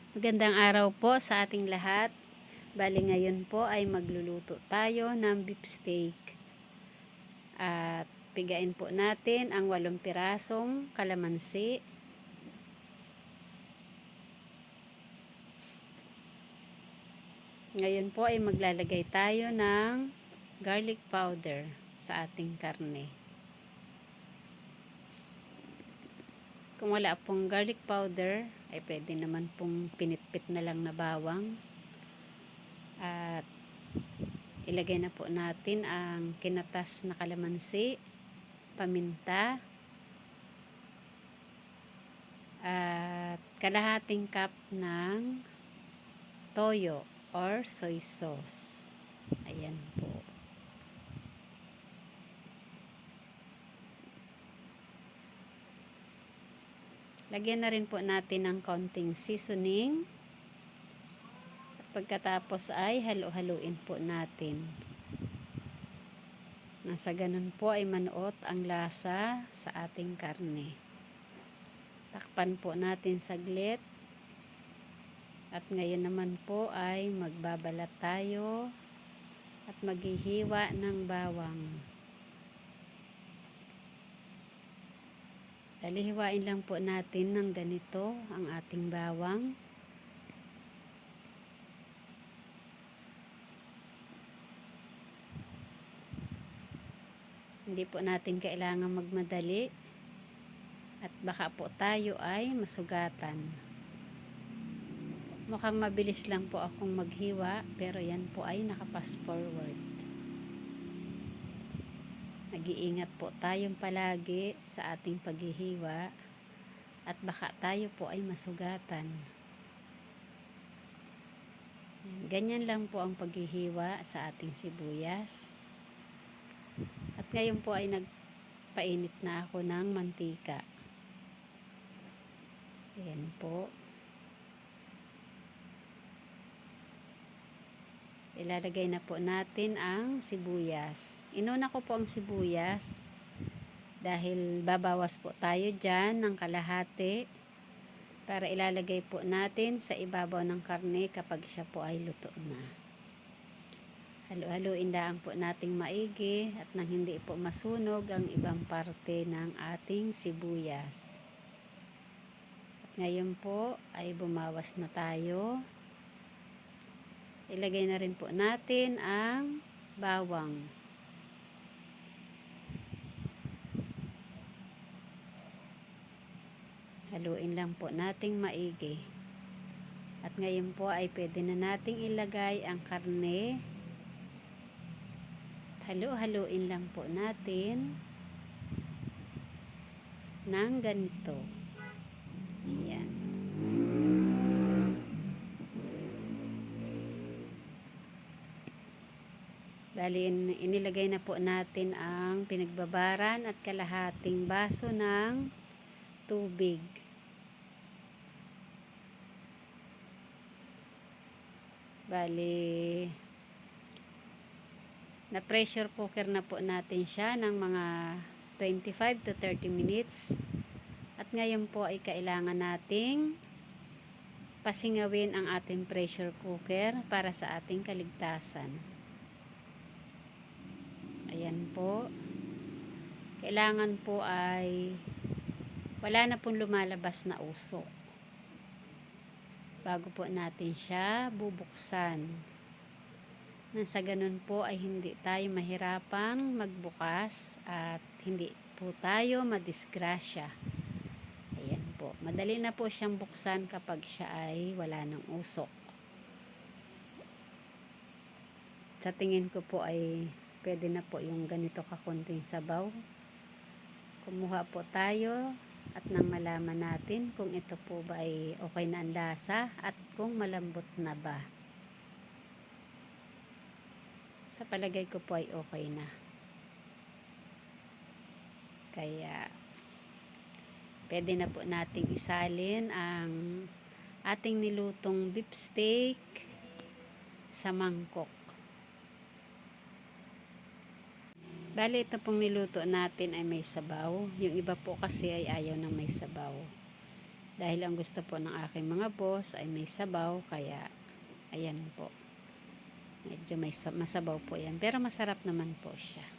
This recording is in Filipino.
Magandang araw po sa ating lahat. Bali ngayon po ay magluluto tayo ng beef steak. At pigain po natin ang 8 pirasong kalamansi. Ngayon po ay maglalagay tayo ng garlic powder sa ating karne. Kung wala pong garlic powder, ay pwede naman pong pinitpit na lang na bawang. At ilagay na po natin ang kinatas na kalamansi, paminta, at kalahating cup ng toyo or soy sauce. Ayan po. Lagyan na rin po natin ng konting seasoning. At pagkatapos ay halo-haluin po natin. Nasa ganun po ay manuot ang lasa sa ating karne. Takpan po natin saglit. At ngayon naman po ay magbabalat tayo at maghihiwa ng bawang. Hiwain lang po natin ng ganito ang ating bawang. Hindi po natin kailangan magmadali at baka po tayo ay masugatan. Mukhang mabilis lang po akong maghiwa pero yan po ay naka-fast forward. Nag-iingat po tayong palagi sa ating paghihiwa at baka tayo po ay masugatan. Ganyan lang po ang paghihiwa sa ating sibuyas. At ngayon po ay nagpainit na ako ng mantika. Ayan po. Ilalagay na po natin ang sibuyas. Inuna ko po ang sibuyas dahil babawas po tayo dyan ng kalahati para ilalagay po natin sa ibabaw ng karne kapag siya po ay luto na. Halo-haluin lang po nating maigi at nang hindi po masunog ang ibang parte ng ating sibuyas. At ngayon po ay bumawas na tayo. Ilagay na rin po natin ang bawang. Haluin lang po nating maigi. At ngayon po ay pwede na nating ilagay ang karne. Halo-haluin lang po natin ng ganito. Ayan. Dali inilagay na po natin ang pinagbabaran at kalahating baso ng tubig. Bali, na pressure cooker na po natin siya ng mga 25 to 30 minutes. At ngayon po ay kailangan nating pasingawin ang ating pressure cooker para sa ating kaligtasan. Ayan po. Kailangan po ay wala na pong lumalabas na usok bago po natin siya bubuksan. Nang sa ganun po ay hindi tayo mahirapang magbukas at hindi po tayo madisgrasya. Ayan po. Madali na po siyang buksan kapag siya ay wala ng usok. Sa tingin ko po ay pwede na po yung ganito kakunting sabaw. Kumuha po tayo at nang malaman natin kung ito po ba ay okay na ang lasa at kung malambot na ba. Sa palagay ko po ay okay na. Kaya pwede na po nating isalin ang ating nilutong beef steak sa mangkok. Bali, ito pong niluto natin ay may sabaw. Yung iba po kasi ay ayaw ng may sabaw. Dahil ang gusto po ng aking mga boss ay may sabaw, kaya ayan po. Medyo masabaw po yan. Pero masarap naman po siya.